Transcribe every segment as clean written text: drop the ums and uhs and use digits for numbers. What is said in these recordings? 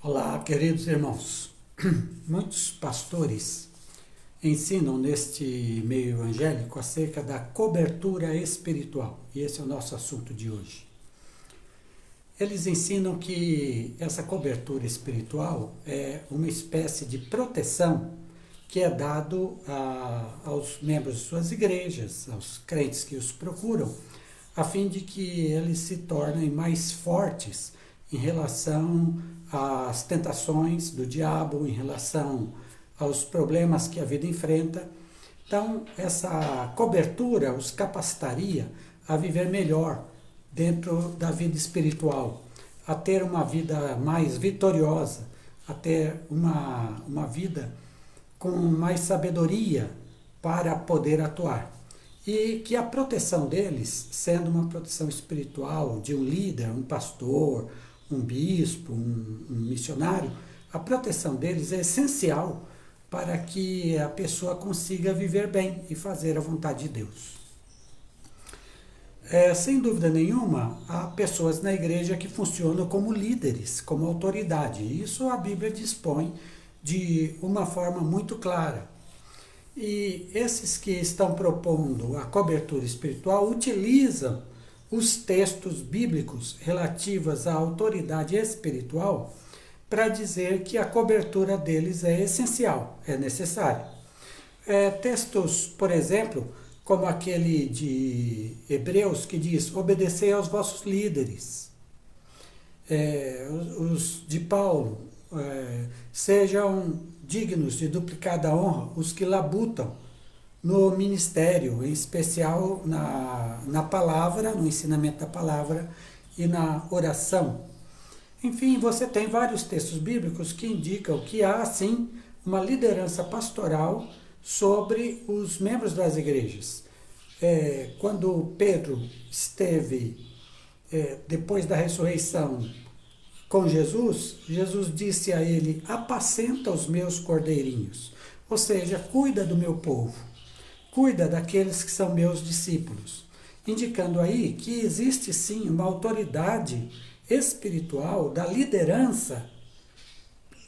Olá, queridos irmãos. Muitos pastores ensinam neste meio evangélico acerca da cobertura espiritual, e esse é o nosso assunto de hoje. Eles ensinam que essa cobertura espiritual é uma espécie de proteção que é dado aos membros de suas igrejas, aos crentes que os procuram, a fim de que eles se tornem mais fortes em relação às tentações do diabo, em relação aos problemas que a vida enfrenta. Então, essa cobertura os capacitaria a viver melhor dentro da vida espiritual, a ter uma vida mais vitoriosa, a ter uma vida com mais sabedoria para poder atuar. E que a proteção deles, sendo uma proteção espiritual de um líder, um pastor, um bispo, um missionário, a proteção deles é essencial para que a pessoa consiga viver bem e fazer a vontade de Deus. Sem dúvida nenhuma, há pessoas na igreja que funcionam como líderes, como autoridade. Isso a Bíblia dispõe de uma forma muito clara. E esses que estão propondo a cobertura espiritual utilizam os textos bíblicos relativos à autoridade espiritual para dizer que a cobertura deles é essencial, é necessária. Textos, por exemplo, como aquele de Hebreus que diz: obedecei aos vossos líderes. Os de Paulo: sejam dignos de duplicada honra os que labutam no ministério, em especial na palavra, no ensinamento da palavra e na oração. Enfim, você tem vários textos bíblicos que indicam que há, sim, uma liderança pastoral sobre os membros das igrejas. Quando Pedro esteve, depois da ressurreição, com Jesus, Jesus disse a ele: apacenta os meus cordeirinhos, ou seja, cuida do meu povo, cuida daqueles que são meus discípulos, indicando aí que existe sim uma autoridade espiritual da liderança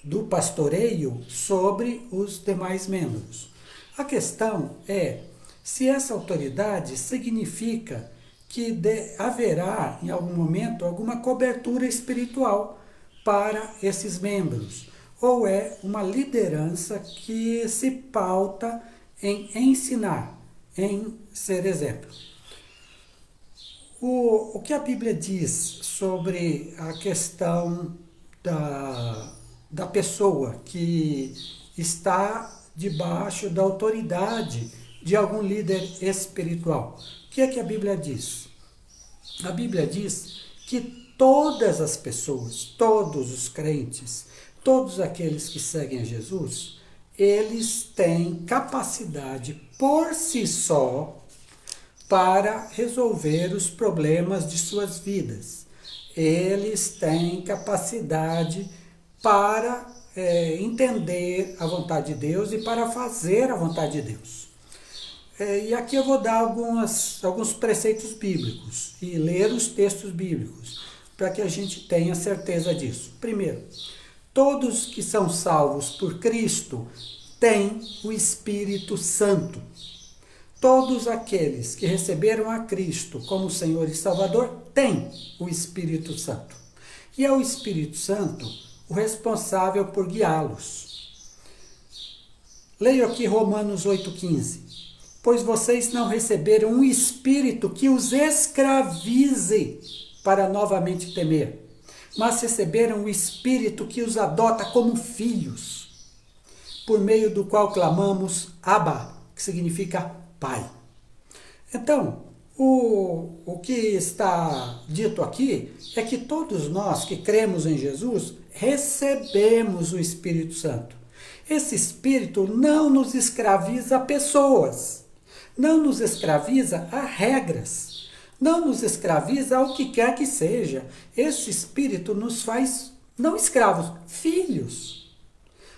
do pastoreio sobre os demais membros. A questão é se essa autoridade significa que haverá em algum momento alguma cobertura espiritual para esses membros, ou é uma liderança que se pauta em ensinar, em ser exemplo. O que a Bíblia diz sobre a questão da pessoa que está debaixo da autoridade de algum líder espiritual? O que é que a Bíblia diz? A Bíblia diz que todas as pessoas, todos os crentes, todos aqueles que seguem a Jesus, eles têm capacidade por si só para resolver os problemas de suas vidas. Eles têm capacidade para entender a vontade de Deus e para fazer a vontade de Deus. E aqui eu vou dar alguns preceitos bíblicos e ler os textos bíblicos para que a gente tenha certeza disso. Primeiro, todos que são salvos por Cristo têm o Espírito Santo. Todos aqueles que receberam a Cristo como Senhor e Salvador têm o Espírito Santo. E é o Espírito Santo o responsável por guiá-los. Leio aqui Romanos 8,15. Pois vocês não receberam um espírito que os escravize para novamente temer, mas receberam o espírito que os adota como filhos, por meio do qual clamamos Abba, que significa Pai. Então, o que está dito aqui é que todos nós que cremos em Jesus recebemos o Espírito Santo. Esse Espírito não nos escraviza a pessoas, não nos escraviza a regras, não nos escraviza ao que quer que seja. Esse Espírito nos faz, não escravos, filhos,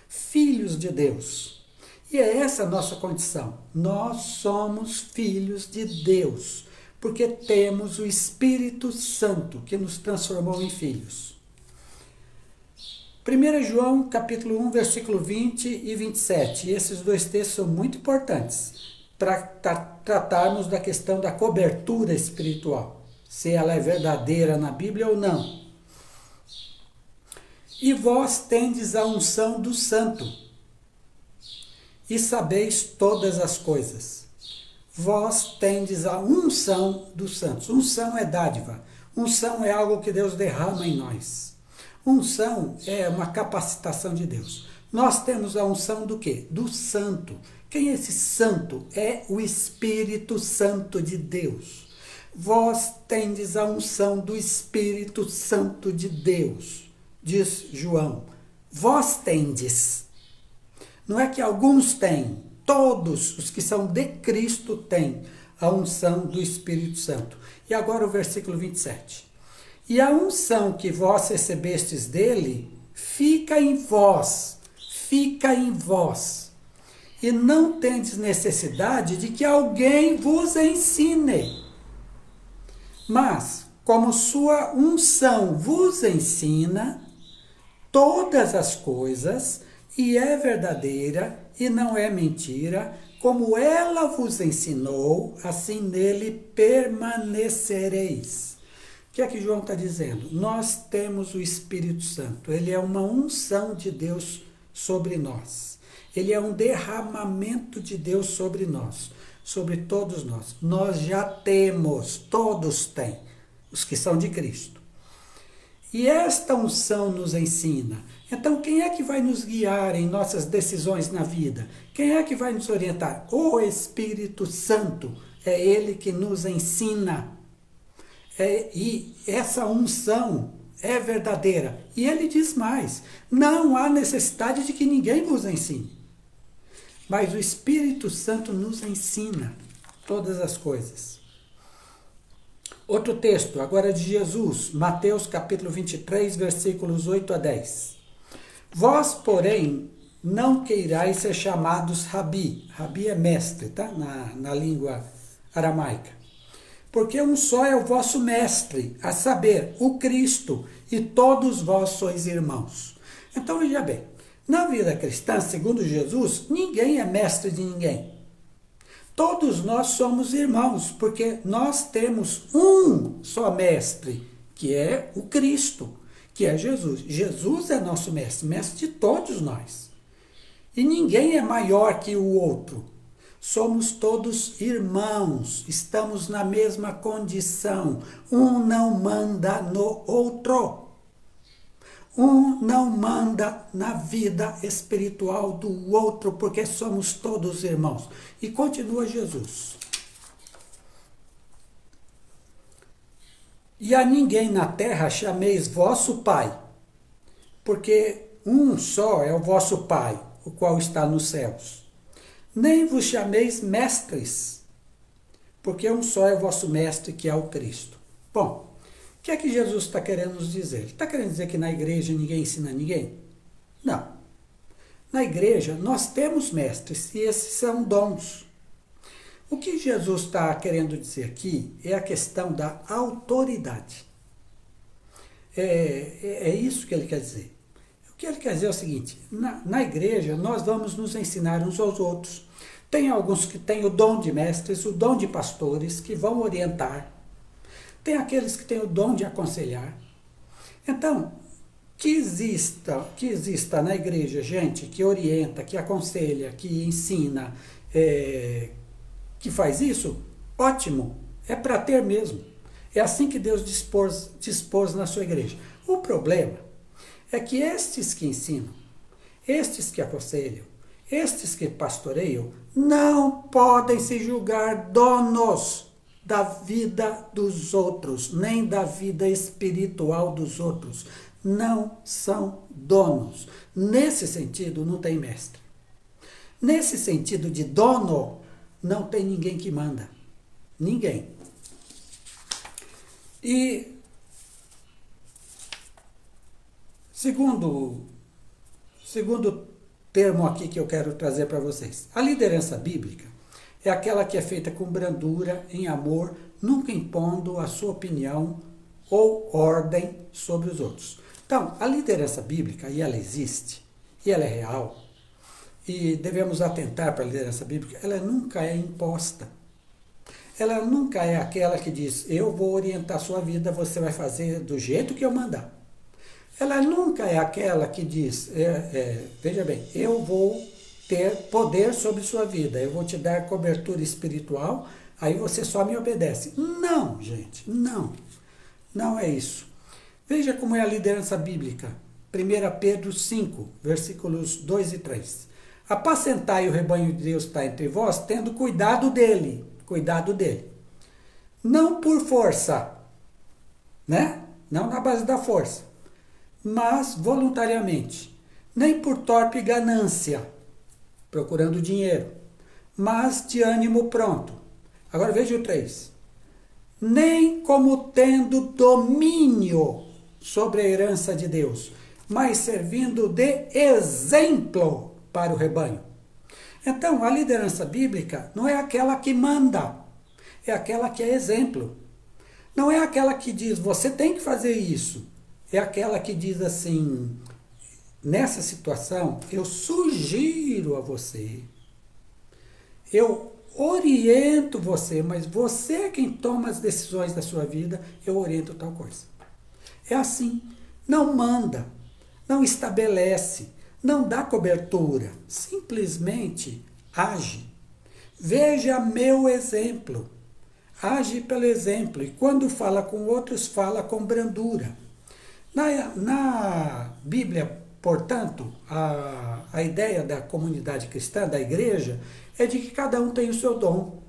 filhos de Deus. E é essa a nossa condição. Nós somos filhos de Deus, porque temos o Espírito Santo que nos transformou em filhos. 1 João, capítulo 1, versículo 20 e 27. Esses dois textos são muito importantes para tratarmos da questão da cobertura espiritual, se ela é verdadeira na Bíblia ou não. E vós tendes a unção do Santo, e sabeis todas as coisas. Vós tendes a unção dos santos. Unção é dádiva. Unção é algo que Deus derrama em nós. Unção é uma capacitação de Deus. Nós temos a unção do quê? Do Santo. Quem é esse Santo? É o Espírito Santo de Deus. Vós tendes a unção do Espírito Santo de Deus, diz João. Vós tendes. Não é que alguns têm, todos os que são de Cristo têm a unção do Espírito Santo. E agora o versículo 27. E a unção que vós recebestes dele fica em vós, e não tendes necessidade de que alguém vos ensine. Mas, como sua unção vos ensina todas as coisas, e é verdadeira e não é mentira, como ela vos ensinou, assim nele permanecereis. O que é que João está dizendo? Nós temos o Espírito Santo, ele é uma unção de Deus sobre nós. Ele é um derramamento de Deus sobre nós, sobre todos nós. Nós já temos, todos têm, os que são de Cristo. E esta unção nos ensina. Então, quem é que vai nos guiar em nossas decisões na vida? Quem é que vai nos orientar? O Espírito Santo. É Ele que nos ensina. E essa unção é verdadeira. E Ele diz mais: não há necessidade de que ninguém vos ensine. Mas o Espírito Santo nos ensina todas as coisas. Outro texto, agora de Jesus, Mateus capítulo 23, versículos 8 a 10. Vós, porém, não queirais ser chamados rabi. Rabi é mestre, tá? Na língua aramaica. Porque um só é o vosso mestre, a saber, o Cristo, e todos vós sois irmãos. Então, veja bem, na vida cristã, segundo Jesus, ninguém é mestre de ninguém. Todos nós somos irmãos, porque nós temos um só mestre, que é o Cristo, que é Jesus. Jesus é nosso mestre, mestre de todos nós. E ninguém é maior que o outro. Somos todos irmãos, estamos na mesma condição. Um não manda no outro. Um não manda na vida espiritual do outro, porque somos todos irmãos. E continua Jesus. E a ninguém na terra chameis vosso Pai, porque um só é o vosso Pai, o qual está nos céus. Nem vos chameis mestres, porque um só é o vosso mestre, que é o Cristo. Bom, o que é que Jesus está querendo nos dizer? Ele está querendo dizer que na igreja ninguém ensina ninguém? Não. Na igreja nós temos mestres e esses são dons. O que Jesus está querendo dizer aqui é a questão da autoridade. É isso que ele quer dizer. O que ele quer dizer é o seguinte: na igreja nós vamos nos ensinar uns aos outros. Tem alguns que têm o dom de mestres, o dom de pastores, que vão orientar. Tem aqueles que têm o dom de aconselhar. Então, que exista na igreja gente que orienta, que aconselha, que ensina, que faz isso, ótimo, é para ter mesmo. É assim que Deus dispôs na sua igreja. O problema é que estes que ensinam, estes que aconselham, estes que pastoreiam, não podem se julgar donos da vida dos outros, nem da vida espiritual dos outros. Não são donos. Nesse sentido, não tem mestre. Nesse sentido de dono, não tem ninguém que manda. Ninguém. E segundo termo aqui que eu quero trazer para vocês, a liderança bíblica é aquela que é feita com brandura, em amor, nunca impondo a sua opinião ou ordem sobre os outros. Então, a liderança bíblica, e ela existe, e ela é real, e devemos atentar para a liderança bíblica, ela nunca é imposta. Ela nunca é aquela que diz, eu vou orientar a sua vida, você vai fazer do jeito que eu mandar. Ela nunca é aquela que diz, veja bem, eu vou ter poder sobre sua vida, eu vou te dar cobertura espiritual, aí você só me obedece. Não, gente, não. Não é isso. Veja como é a liderança bíblica. 1 Pedro 5, versículos 2 e 3. Apacentai o rebanho de Deus que está entre vós, tendo cuidado dele. Cuidado dele. Não por força, né? Não na base da força, mas voluntariamente. Nem por torpe ganância, procurando dinheiro, mas de ânimo pronto. Agora veja o 3. Nem como tendo domínio sobre a herança de Deus, mas servindo de exemplo para o rebanho. Então, a liderança bíblica não é aquela que manda, é aquela que é exemplo. Não é aquela que diz, você tem que fazer isso. É aquela que diz assim, nessa situação, eu sugiro a você, eu oriento você, mas você é quem toma as decisões da sua vida, eu oriento tal coisa. É assim, não manda, não estabelece, não dá cobertura, simplesmente age. Veja meu exemplo, age pelo exemplo, e quando fala com outros, fala com brandura. Na Bíblia, portanto, a ideia da comunidade cristã, da igreja, é de que cada um tem o seu dom.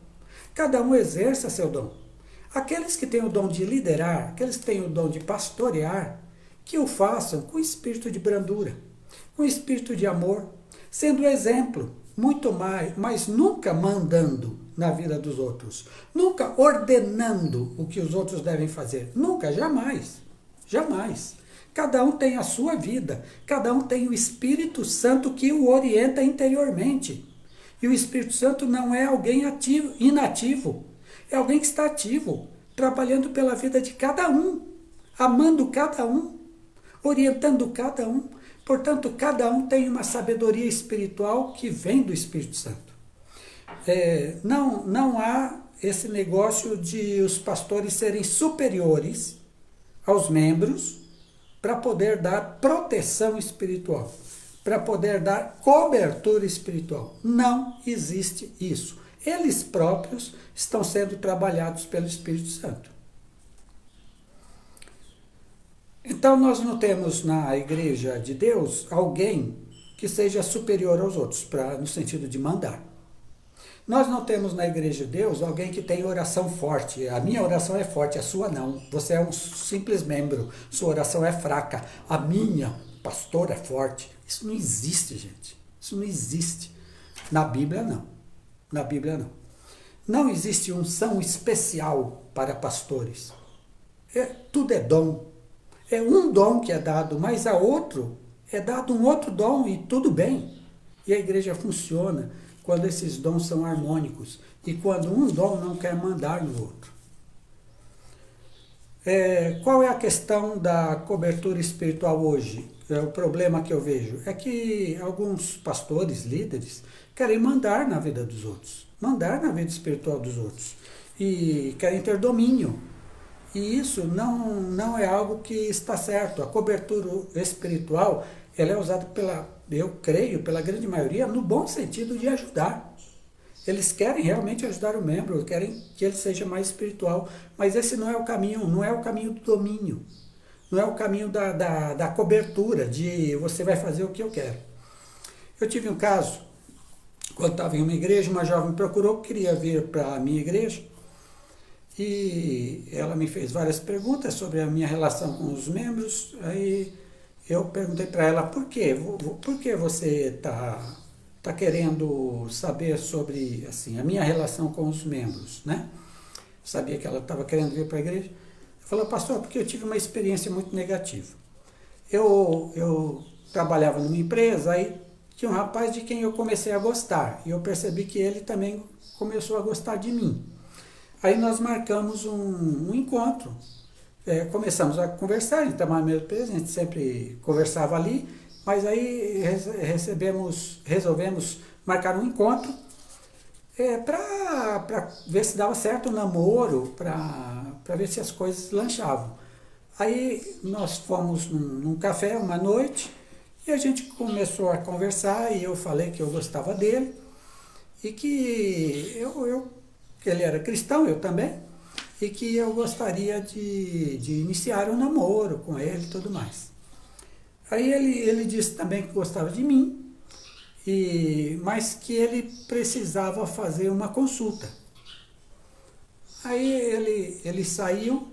Cada um exerça seu dom. Aqueles que têm o dom de liderar, aqueles que têm o dom de pastorear, que o façam com espírito de brandura, com espírito de amor, sendo exemplo, muito mais, mas nunca mandando na vida dos outros, nunca ordenando o que os outros devem fazer, nunca, jamais, jamais. Cada um tem a sua vida, cada um tem o Espírito Santo que o orienta interiormente. E o Espírito Santo não é alguém ativo, inativo, é alguém que está ativo, trabalhando pela vida de cada um, amando cada um, orientando cada um. Portanto, cada um tem uma sabedoria espiritual que vem do Espírito Santo. Não há esse negócio de os pastores serem superiores aos membros para poder dar proteção espiritual, para poder dar cobertura espiritual. Não existe isso. Eles próprios estão sendo trabalhados pelo Espírito Santo. Então nós não temos na igreja de Deus alguém que seja superior aos outros, no sentido de mandar. Nós não temos na igreja de Deus alguém que tem oração forte. A minha oração é forte, a sua não. Você é um simples membro, sua oração é fraca. A minha, pastor, é forte. Isso não existe, gente. Isso não existe. Na Bíblia, não. Na Bíblia, não. Não existe unção especial para pastores. Tudo é dom. É um dom que é dado, mas a outro é dado um outro dom e tudo bem. E a igreja funciona quando esses dons são harmônicos e quando um dom não quer mandar no outro. Qual é a questão da cobertura espiritual hoje? O problema que eu vejo é que alguns pastores, líderes, querem mandar na vida dos outros, mandar na vida espiritual dos outros e querem ter domínio. E isso não é algo que está certo. A cobertura espiritual ela é usada eu creio, pela grande maioria, no bom sentido de ajudar. Eles querem realmente ajudar o membro, querem que ele seja mais espiritual, mas esse não é o caminho, não é o caminho do domínio, não é o caminho da cobertura, de você vai fazer o que eu quero. Eu tive um caso, quando estava em uma igreja, uma jovem me procurou, queria vir para a minha igreja, e ela me fez várias perguntas sobre a minha relação com os membros, aí eu perguntei para ela, por quê? Por que você está querendo saber sobre assim, a minha relação com os membros, né? Sabia que ela estava querendo vir para a igreja. Eu falei, pastor, porque eu tive uma experiência muito negativa. Eu trabalhava numa empresa, aí tinha um rapaz de quem eu comecei a gostar, e eu percebi que ele também começou a gostar de mim. Aí nós marcamos um encontro. começamos a conversar, a gente estava no mesmo peso, a gente sempre conversava ali, mas aí resolvemos marcar um encontro para ver se dava certo o namoro, para ver se as coisas lanchavam. Aí nós fomos num café uma noite e a gente começou a conversar e eu falei que eu gostava dele e que ele era cristão, eu também, e que eu gostaria de iniciar um namoro com ele e tudo mais. Aí ele disse também que gostava de mim, mas que ele precisava fazer uma consulta. Aí ele saiu,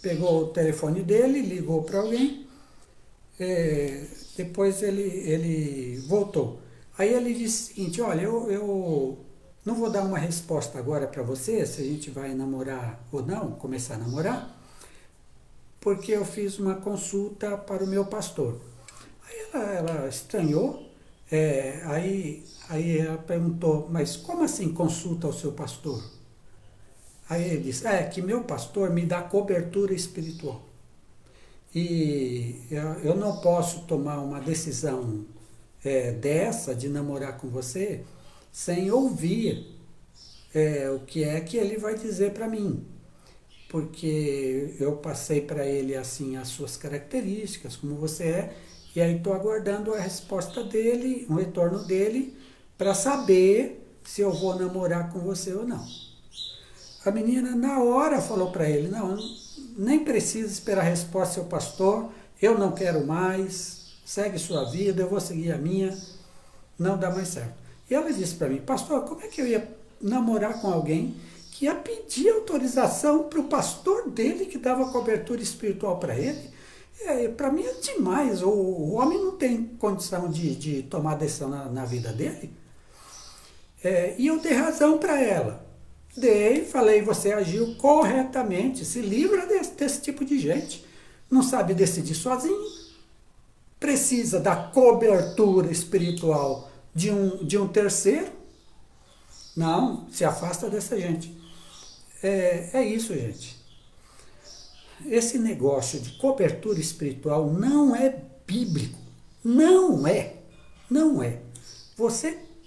pegou o telefone dele, ligou para alguém, depois ele voltou. Aí ele disse o seguinte: olha, eu não vou dar uma resposta agora para você, se a gente vai namorar ou não, começar a namorar, porque eu fiz uma consulta para o meu pastor. Aí ela estranhou, aí ela perguntou: mas como assim consulta ao seu pastor? Aí ele disse: que meu pastor me dá cobertura espiritual. E eu não posso tomar uma decisão dessa, de namorar com você, sem ouvir o que é que ele vai dizer para mim. Porque eu passei para ele assim as suas características, como você é, e aí estou aguardando a resposta dele, um retorno dele, para saber se eu vou namorar com você ou não. A menina na hora falou para ele: não, nem precisa esperar a resposta do seu pastor, eu não quero mais, segue sua vida, eu vou seguir a minha, não dá mais certo. E ela disse para mim: pastor, como é que eu ia namorar com alguém que ia pedir autorização para o pastor dele, que dava cobertura espiritual para ele? Para mim é demais, o homem não tem condição de tomar decisão na vida dele. E eu dei razão para ela. Falei: você agiu corretamente, se livra desse tipo de gente. Não sabe decidir sozinho, precisa da cobertura espiritual de um terceiro. Não, se afasta dessa gente. É isso, gente. Esse negócio de cobertura espiritual não é bíblico. Não é. Não é.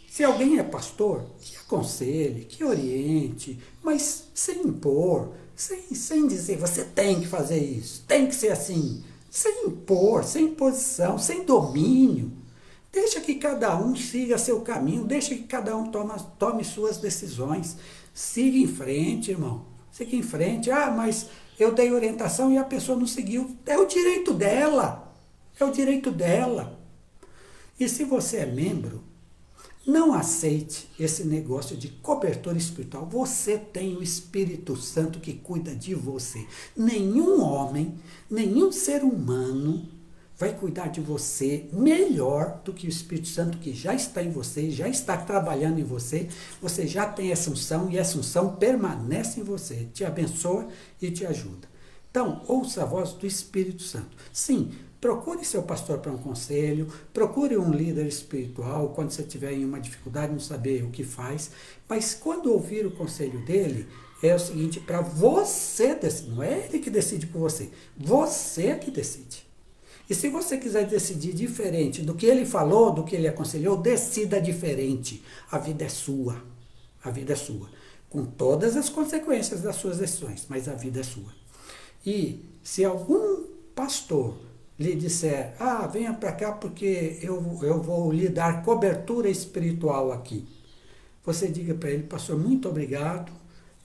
Se alguém é pastor, que aconselhe, que oriente, mas sem impor, sem dizer você tem que fazer isso, tem que ser assim, sem impor, sem imposição, sem domínio. Deixa que cada um siga seu caminho, deixa que cada um tome suas decisões. Siga em frente, irmão. Siga em frente. Mas eu dei orientação e a pessoa não seguiu. É o direito dela. É o direito dela. E se você é membro, não aceite esse negócio de cobertura espiritual. Você tem o Espírito Santo que cuida de você. Nenhum homem, nenhum ser humano vai cuidar de você melhor do que o Espírito Santo que já está em você, já está trabalhando em você. Você já tem essa unção e essa unção permanece em você, te abençoa e te ajuda. Então, ouça a voz do Espírito Santo. Sim, procure seu pastor para um conselho, procure um líder espiritual quando você tiver em uma dificuldade, não saber o que faz, mas quando ouvir o conselho dele, é o seguinte: para você decidir, não é ele que decide por você que decide. E se você quiser decidir diferente do que ele falou, do que ele aconselhou, decida diferente. A vida é sua. A vida é sua. Com todas as consequências das suas decisões, mas a vida é sua. E se algum pastor lhe disser: venha para cá porque eu vou lhe dar cobertura espiritual aqui, você diga para ele: pastor, muito obrigado,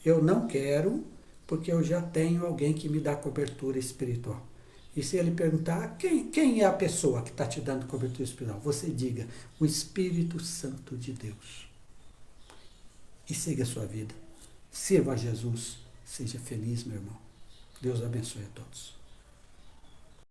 eu não quero, porque eu já tenho alguém que me dá cobertura espiritual. E se ele perguntar: quem é a pessoa que está te dando cobertura espiritual? Você diga: o Espírito Santo de Deus. E siga a sua vida. Sirva a Jesus. Seja feliz, meu irmão. Deus abençoe a todos.